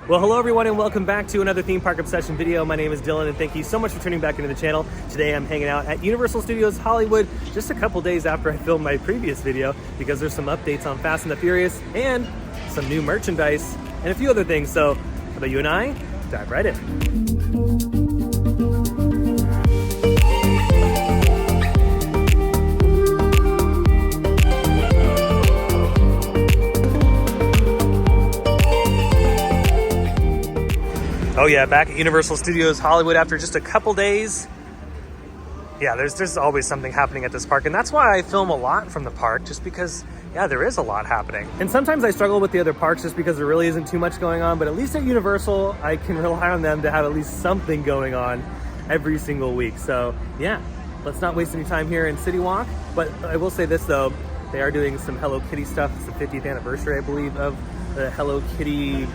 Well, hello everyone and welcome back to another Theme Park Obsession video. My name is Dylan and thank you so much for tuning back into the channel. Today I'm hanging out at Universal Studios Hollywood just a couple days after I filmed my previous video because there's some updates on Fast and the Furious and some new merchandise and a few other things. So how about you and I dive right in. Oh yeah, back at Universal Studios Hollywood after just a couple days. Yeah, there's always something happening at this park, and that's why I film a lot from the park, just because, yeah, there is a lot happening. And sometimes I struggle with the other parks just because there really isn't too much going on, but at least at Universal, I can rely on them to have at least something going on every single week. So yeah, let's not waste any time here in City Walk. But I will say this though, they are doing some Hello Kitty stuff. It's the 50th anniversary, I believe, of the Hello Kitty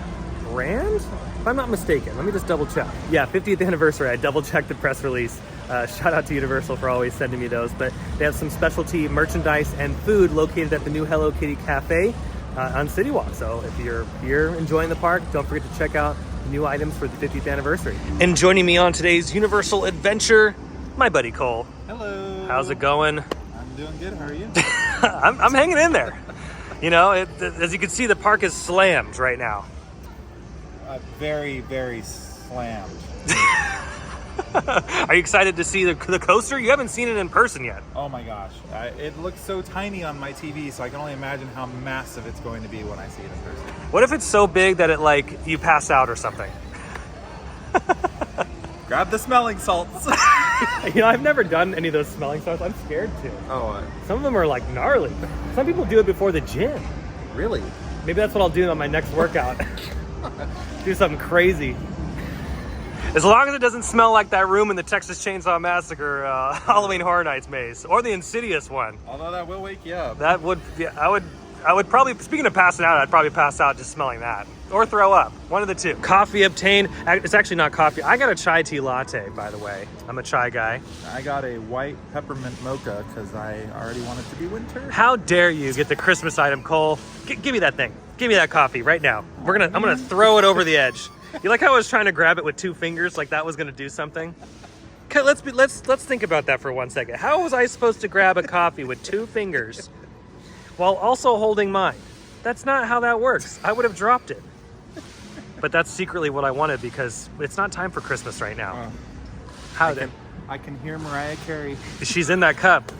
brand, if I'm not mistaken. Let me just double check. Yeah, 50th anniversary. I double checked the press release. Shout out to Universal for always sending me those. But they have some specialty merchandise and food located at the new Hello Kitty Cafe on City Walk. So if you're here enjoying the park, don't forget to check out new items for the 50th anniversary. And joining me on today's Universal adventure, my buddy Cole. Hello. How's it going? I'm doing good. How are you? I'm hanging in there. You know, as you can see, the park is slammed right now. Very, very slammed. Are you excited to see the coaster? You haven't seen it in person yet. Oh my gosh. It looks so tiny on my TV, so I can only imagine how massive it's going to be when I see it in person. What if it's so big that it you pass out or something? Grab the smelling salts. You know, I've never done any of those smelling salts. I'm scared to. Oh, some of them are like gnarly. Some people do it before the gym. really? Maybe that's what I'll do on my next workout. Do something crazy. As long as it doesn't smell like that room in the Texas Chainsaw Massacre Halloween Horror Nights maze, or the Insidious one. Although that will wake you up. That would, yeah, I would probably, speaking of passing out, I'd probably pass out just smelling that. Or throw up, one of the two. Coffee obtained, it's actually not coffee. I got a chai tea latte, by the way. I'm a chai guy. I got a white peppermint mocha because I already want it to be winter. How dare you get the Christmas item, Cole? Give me that thing. Give me that coffee right now. I'm gonna throw it over the edge. You like how I was trying to grab it with two fingers, like that was gonna do something? Okay, let's think about that for 1 second. How was I supposed to grab a coffee with two fingers while also holding mine? That's not how that works. I would have dropped it. But that's secretly what I wanted because it's not time for Christmas right now. I can hear Mariah Carey. She's in that cup.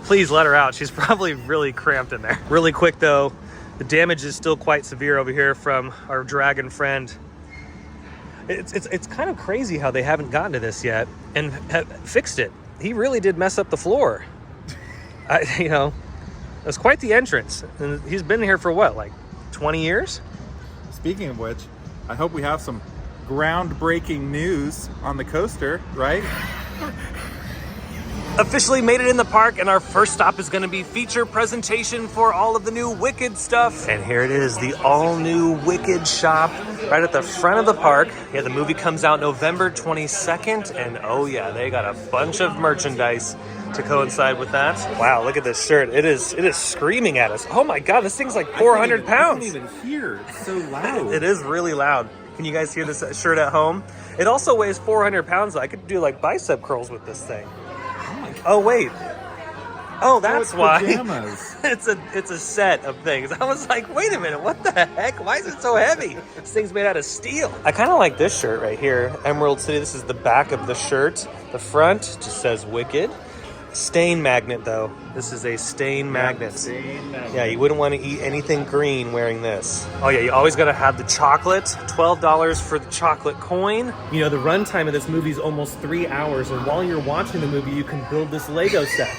Please let her out. She's probably really cramped in there. Really quick though, the damage is still quite severe over here from our dragon friend. It's kind of crazy how they haven't gotten to this yet and have fixed it. He really did mess up the floor. You know, it was quite the entrance. And he's been here for what, like 20 years? Speaking of which, I hope we have some groundbreaking news on the coaster, right? Officially made it in the park, and our first stop is going to be feature presentation for all of the new Wicked stuff. And here it is, the all-new Wicked shop right at the front of the park. Yeah, the movie comes out November 22nd, and oh yeah, they got a bunch of merchandise to coincide with that. Wow, look at this shirt. It is screaming at us. Oh my god, this thing's like 400 pounds. I can't even hear. It's so loud. It is really loud. Can you guys hear this shirt at home? It also weighs 400 pounds. I could do like bicep curls with this thing. Oh wait. Oh, that's why. Pajamas. It's a set of things. I was like, wait a minute, what the heck? Why is it so heavy? This thing's made out of steel. I kind of like this shirt right here, Emerald City. This is the back of the shirt. The front just says Wicked. Stain magnet though. This is a stain magnet. Stain magnet. Yeah, you wouldn't want to eat anything green wearing this. Oh yeah, you always gotta have the chocolate. $12 for the chocolate coin. You know, the runtime of this movie is almost 3 hours, and while you're watching the movie, you can build this Lego set.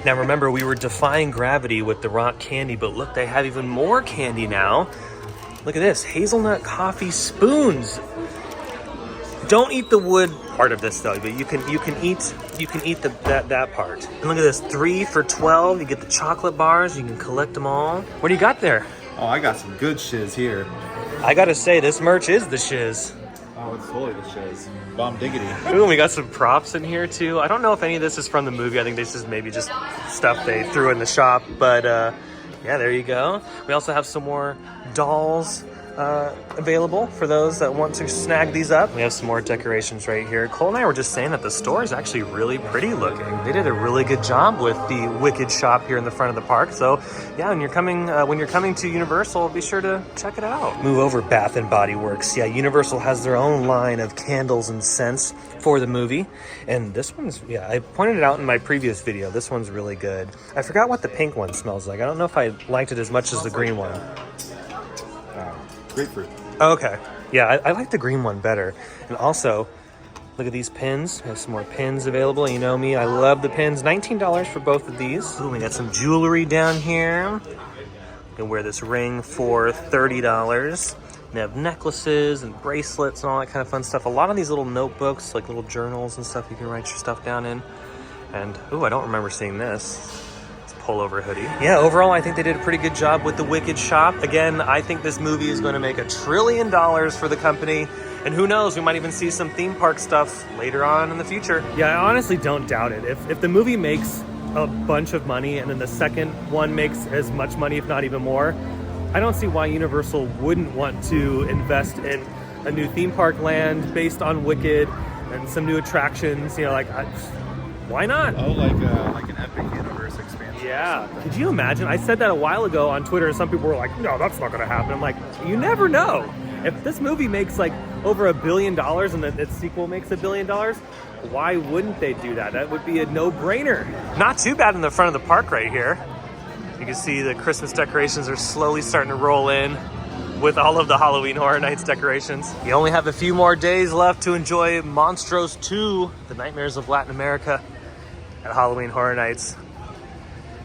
Now remember, we were defying gravity with the rock candy, but look, they have even more candy now. Look at this, hazelnut coffee spoons. Don't eat the wood part of this though, but you can eat that part. And look at this, 3 for $12. You get the chocolate bars. You can collect them all. What do you got there? Oh, I got some good shiz here. I gotta say, this merch is the shiz. Oh, it's totally the shiz. Bomb diggity. Ooh, we got some props in here too. I don't know if any of this is from the movie. I think this is maybe just stuff they threw in the shop. But yeah, there you go. We also have some more dolls. available for those that want to snag these up. We have some more decorations right here. Cole and I were just saying that the store is actually really pretty looking. They did a really good job with the Wicked shop here in the front of the park. So yeah, when you're coming to Universal, be sure to check it out. Move over, Bath and Body Works. Yeah, Universal has their own line of candles and scents for the movie. And this one's, yeah, I pointed it out in my previous video. This one's really good. I forgot what the pink one smells like. I don't know if I liked it as much as the green one. Grapefruit. Okay. Yeah, I like the green one better. And also, look at these pins. We have some more pins available. You know me, I love the pins. $19 for both of these. Ooh, we got some jewelry down here. You can wear this ring for $30. They have necklaces and bracelets and all that kind of fun stuff. A lot of these little notebooks, like little journals and stuff you can write your stuff down in. And, ooh, I don't remember seeing this. Pullover hoodie. Yeah, overall, I think they did a pretty good job with the Wicked shop. Again, I think this movie is going to make $1 trillion for the company. And who knows, we might even see some theme park stuff later on in the future. Yeah, I honestly don't doubt it. If the movie makes a bunch of money and then the second one makes as much money, if not even more, I don't see why Universal wouldn't want to invest in a new theme park land based on Wicked and some new attractions. You know, like, why not? Oh, like an Epic Universe expansion. Yeah. Could you imagine? I said that a while ago on Twitter, and some people were like, no, that's not going to happen. I'm like, you never know. If this movie makes like over $1 billion and then its sequel makes $1 billion, why wouldn't they do that? That would be a no-brainer. Not too bad in the front of the park right here. You can see the Christmas decorations are slowly starting to roll in with all of the Halloween Horror Nights decorations. You only have a few more days left to enjoy Monstros 2, The Nightmares of Latin America at Halloween Horror Nights.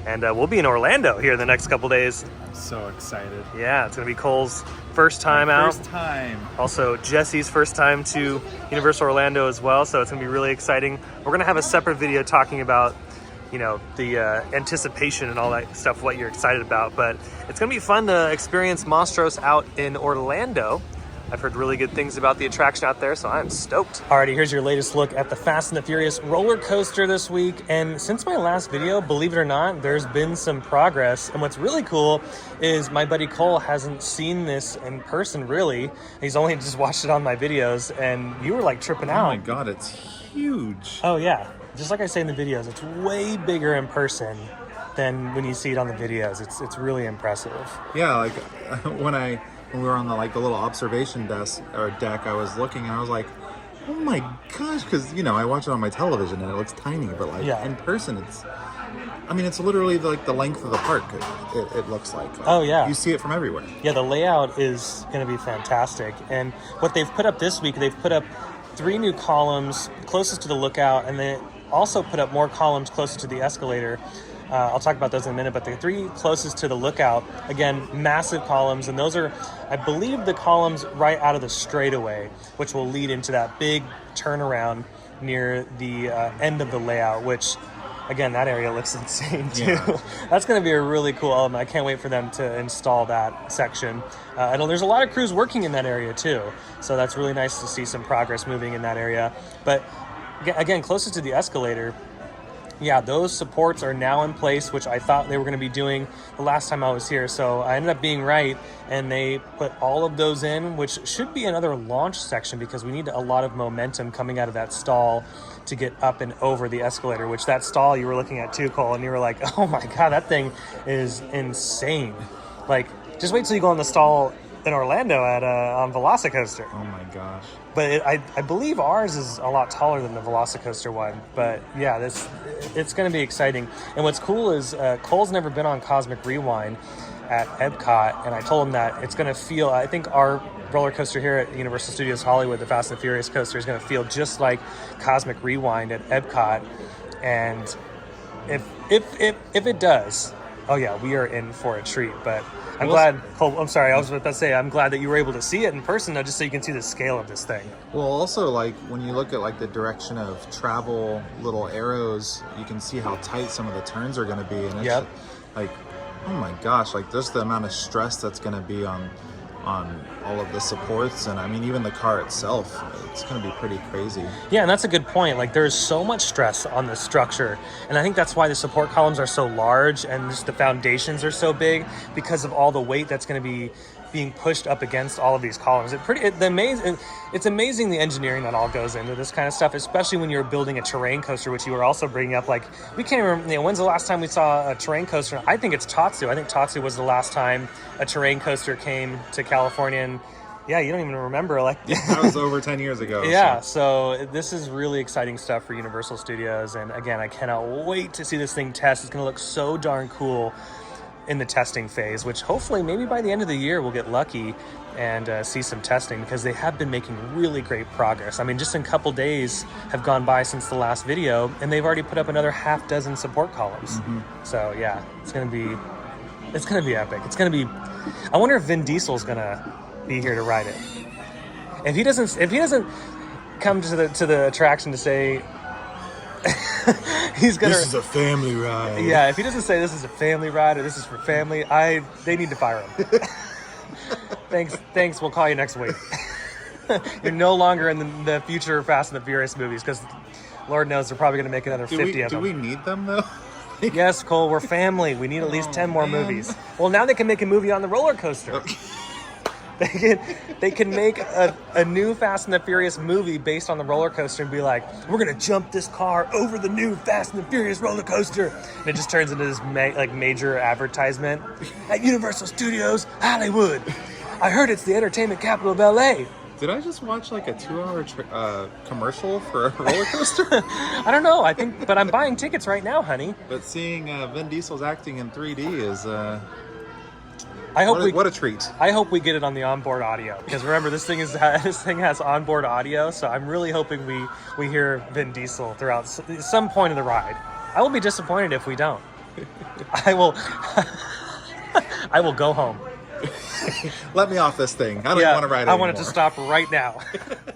And we'll be in Orlando here in the next couple days. So excited. Yeah, it's going to be Cole's first time out. First time. Also, Jesse's first time to Universal Orlando as well, so it's going to be really exciting. We're going to have a separate video talking about, you know, the anticipation and all that stuff, what you're excited about. But it's going to be fun to experience Monstros out in Orlando. I've heard really good things about the attraction out there, so I'm stoked. Alrighty, here's your latest look at the Fast and the Furious roller coaster this week. And since my last video, believe it or not, there's been some progress. And what's really cool is my buddy Cole hasn't seen this in person, really. He's only just watched it on my videos, and you were like tripping out. Oh my God, it's huge. Oh yeah, just like I say in the videos, it's way bigger in person than when you see it on the videos. It's really impressive. Yeah, like when we were on the little observation deck, I was looking and I was like, oh my gosh, because I watch it on my television and it looks tiny, but in person it's literally the length of the park. It looks like. Oh yeah, you see it from everywhere. Yeah, the layout is going to be fantastic, and what they've put up this week, they've put up 3 new columns closest to the lookout, and they also put up more columns closer to the escalator. I'll talk about those in a minute, but the 3 closest to the lookout, again, massive columns, and those are, I believe, the columns right out of the straightaway, which will lead into that big turnaround near the end of the layout, which, again, that area looks insane too. Yeah. That's going to be a really cool element. I can't wait for them to install that section. I know there's a lot of crews working in that area too, so that's really nice to see some progress moving in that area. But again, closest to the escalator, yeah, those supports are now in place, which I thought they were going to be doing the last time I was here. So I ended up being right, and they put all of those in, which should be another launch section because we need a lot of momentum coming out of that stall to get up and over the escalator, which that stall you were looking at too, Cole, and you were like, oh my God, that thing is insane. Like, just wait till you go on the stall in Orlando at on Velocicoaster. Oh my gosh. But I believe ours is a lot taller than the Velocicoaster one. But yeah, it's going to be exciting. And what's cool is Cole's never been on Cosmic Rewind at Epcot, and I told him that it's going to feel, I think our roller coaster here at Universal Studios Hollywood, the Fast and Furious coaster, is going to feel just like Cosmic Rewind at Epcot. And if it does, oh yeah, we are in for a treat. But I'm glad, Cole, I'm sorry, I was about to say, I'm glad that you were able to see it in person, though, just so you can see the scale of this thing. Well, also, when you look at, the direction of travel, little arrows, you can see how tight some of the turns are going to be. And it's oh my gosh, just the amount of stress that's going to be on all of the supports, and even the car itself, it's going to be pretty crazy. Yeah, and that's a good point. There's so much stress on the structure, and I think that's why the support columns are so large and just the foundations are so big, because of all the weight that's going to be being pushed up against all of these columns. It's amazing the engineering that all goes into this kind of stuff, especially when you're building a terrain coaster, which you were also bringing up. Like, we can't remember, when's the last time we saw a terrain coaster? I think it's Tatsu. I think Tatsu was the last time a terrain coaster came to California, and yeah, you don't even remember. Like, that was over 10 years ago. Yeah, so this is really exciting stuff for Universal Studios, and again, I cannot wait to see this thing test. It's going to look so darn cool in the testing phase, which hopefully maybe by the end of the year we'll get lucky and see some testing, because they have been making really great progress. I mean, just in a couple days have gone by since the last video, and they've already put up another half dozen support columns. So yeah, it's gonna be epic. It's gonna be. I wonder if Vin Diesel's gonna be here to ride it. If he doesn't come to the attraction to say he's gonna. This is a family ride. Yeah, if he doesn't say this is a family ride or this is for family, they need to fire him. Thanks. We'll call you next week. You're no longer in the future Fast and the Furious movies, because Lord knows they're probably going to make another 50 of them. Do we need them though? Yes, Cole, we're family. We need at least 10 more movies. Well, now they can make a movie on the roller coaster. They can make a new Fast and the Furious movie based on the roller coaster and be like, we're gonna jump this car over the new Fast and the Furious roller coaster, and it just turns into this major advertisement at Universal Studios Hollywood. I heard it's the entertainment capital of LA. Did I just watch like a 2-hour commercial for a roller coaster? I don't know. But I'm buying tickets right now, honey. But seeing Vin Diesel's acting in 3D is. What a treat. I hope we get it on the onboard audio, because remember, this thing has onboard audio, so I'm really hoping we hear Vin Diesel throughout some point of the ride. I will be disappointed if we don't. I will go home. Let me off this thing. I don't want to ride it I anymore. want it to stop right now.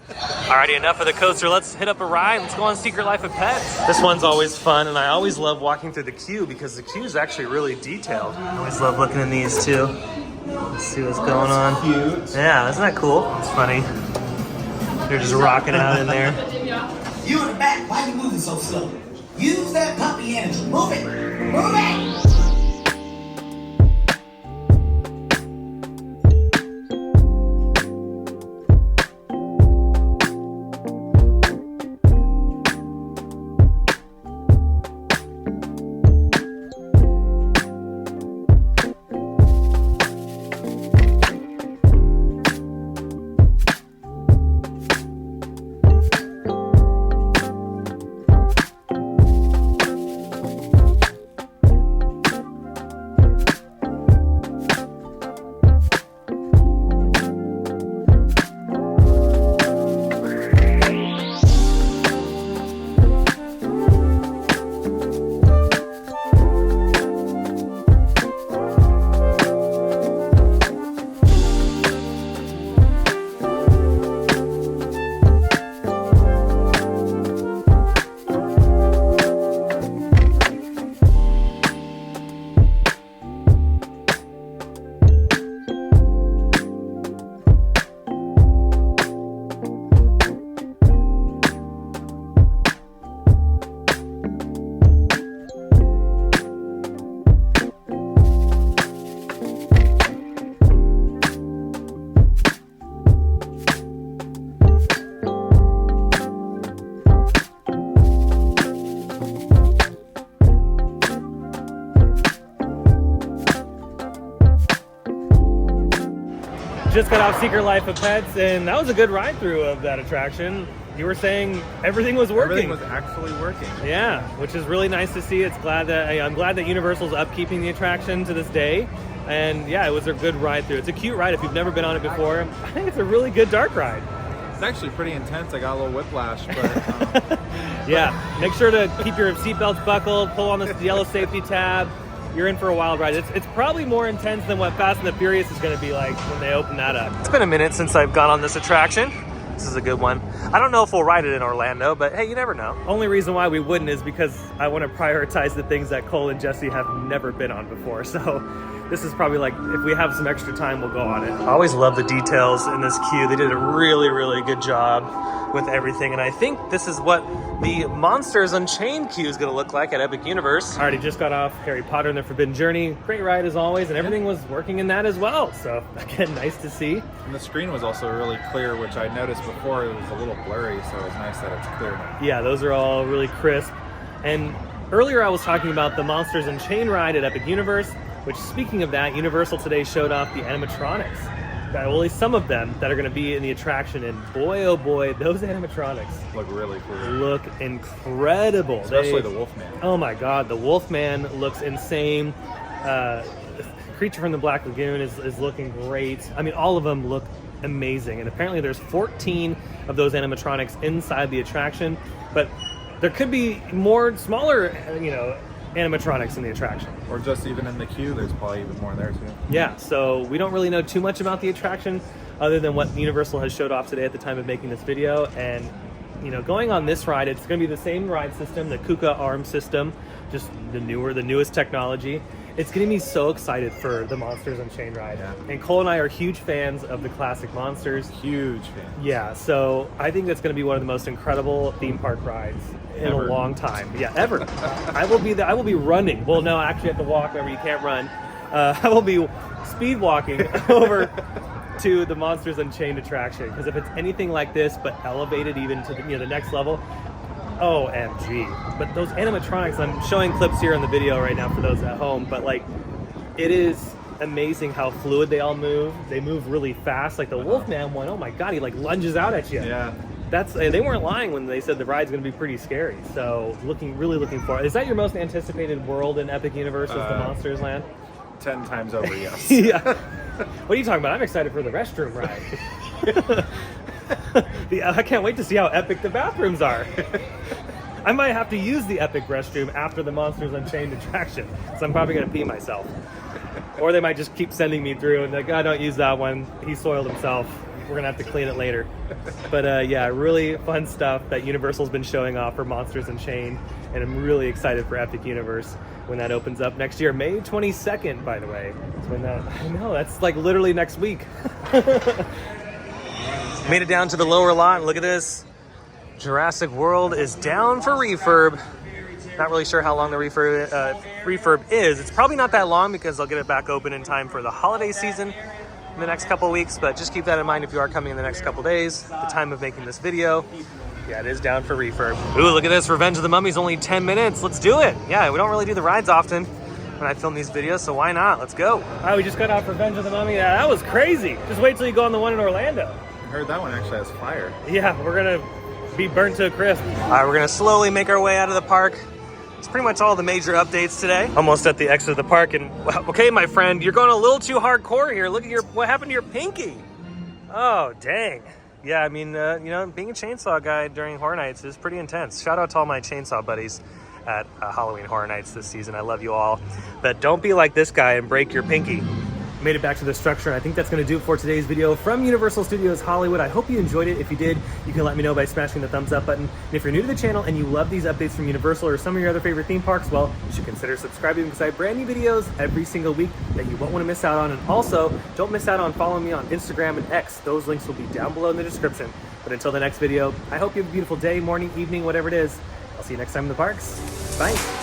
Alrighty, enough of the coaster. Let's hit up a ride. Let's go on Secret Life of Pets. This one's always fun, and I always love walking through the queue, because the queue is actually really detailed. I always love looking in these too. Let's see what's going on. Cute. Yeah, isn't that cool? It's funny. They're just rocking out in there. You in the back, why you moving so slow? Use that puppy energy. Move it. Move it. Just got off Secret Life of Pets, and that was a good ride through of that attraction. You were saying everything was working. Everything was actually working. Yeah, which is really nice to see. I'm glad that Universal's upkeeping the attraction to this day. And yeah, it was a good ride through. It's a cute ride if you've never been on it before. I think it's a really good dark ride. It's actually pretty intense. I got a little whiplash, but yeah, make sure to keep your seatbelts buckled, pull on the yellow safety tab. You're in for a wild ride. It's probably more intense than what Fast and the Furious is going to be like when they open that up. It's been a minute since I've gone on this attraction. This is a good one. I don't know if we'll ride it in Orlando, but hey, you never know. Only reason why we wouldn't is because I want to prioritize the things that Cole and Jesse have never been on before. So this is probably like, if we have some extra time, we'll go on it. I always love the details in this queue. They did a really, really good job with everything. And I think this is what the Monsters Unchained queue is going to look like at Epic Universe. I already just got off Harry Potter and the Forbidden Journey. Great ride as always, and everything was working in that as well. So again, nice to see. And the screen was also really clear, which I noticed before it was a little blurry, so it was nice that it's clear now. Yeah, those are all really crisp. And earlier I was talking about the Monsters Unchained ride at Epic Universe, which, speaking of that, Universal today showed off the animatronics. Well, at least some of them that are going to be in the attraction, and boy, oh boy, those animatronics Look really cool. look incredible. Especially the Wolfman. Oh my God, the Wolfman looks insane. Creature from the Black Lagoon is looking great. I mean, all of them look amazing, and apparently there's 14 of those animatronics inside the attraction, but there could be more smaller, animatronics in the attraction. Or just even in the queue, there's probably even more there too. Yeah, so we don't really know too much about the attraction other than what Universal has showed off today at the time of making this video. And going on this ride, it's going to be the same ride system, the KUKA arm system, just the newest technology. It's getting me so excited for the Monsters Unchained ride. Yeah. And Cole and I are huge fans of the classic Monsters. Huge fan. Yeah, so I think that's going to be one of the most incredible theme park rides in a long time. Yeah, ever. I will be running. Well, no, actually, I have to walk. Remember, you can't run. I will be speed walking over to the Monsters Unchained attraction, because if it's anything like this but elevated even to the next level, OMG. But those animatronics, I'm showing clips here in the video right now for those at home, but like, it is amazing how fluid they all move. They move really fast. Like the Wolfman one, oh my God, he like lunges out at you. Yeah. They weren't lying when they said the ride's going to be pretty scary. So really looking forward. Is that your most anticipated world in Epic Universe, is the Monsters Land? 10 times over, yes. Yeah. What are you talking about? I'm excited for the restroom ride. I can't wait to see how epic the bathrooms are. I might have to use the epic restroom after the Monsters Unchained attraction, so I'm probably going to pee myself. Or they might just keep sending me through and like, don't use that one. He soiled himself. We're going to have to clean it later. But yeah, really fun stuff that Universal's been showing off for Monsters Unchained, and I'm really excited for Epic Universe when that opens up next year. May 22nd, by the way. That's when I know, that's like literally next week. Made it down to the lower lot, and look at this. Jurassic World is down for refurb. Not really sure how long the refurb is. It's probably not that long because they'll get it back open in time for the holiday season in the next couple of weeks, but just keep that in mind if you are coming in the next couple of days, the time of making this video. Yeah, it is down for refurb. Ooh, look at this. Revenge of the Mummy's only 10 minutes. Let's do it. Yeah, we don't really do the rides often when I film these videos, so why not? Let's go. All right, we just got off Revenge of the Mummy. Yeah, that was crazy. Just wait till you go on the one in Orlando. I heard that one actually has fire. Yeah, we're gonna be burnt to a crisp. All right, we're gonna slowly make our way out of the park. It's pretty much all the major updates today. Almost at the exit of the park, and okay, my friend, you're going a little too hardcore here. Look at what happened to your pinky. Oh, dang. Yeah, I mean, being a chainsaw guy during Horror Nights is pretty intense. Shout out to all my chainsaw buddies at Halloween Horror Nights this season. I love you all. But don't be like this guy and break your pinky. Made it back to the structure, and I think that's going to do it for today's video from Universal Studios Hollywood. I hope you enjoyed it. If you did, you can let me know by smashing the thumbs up button. And if you're new to the channel and you love these updates from Universal or some of your other favorite theme parks, well, you should consider subscribing, because I have brand new videos every single week that you won't want to miss out on. And also, don't miss out on following me on Instagram and X. Those links will be down below in the description. But until the next video, I hope you have a beautiful day, morning, evening, whatever it is. I'll see you next time in the parks. Bye.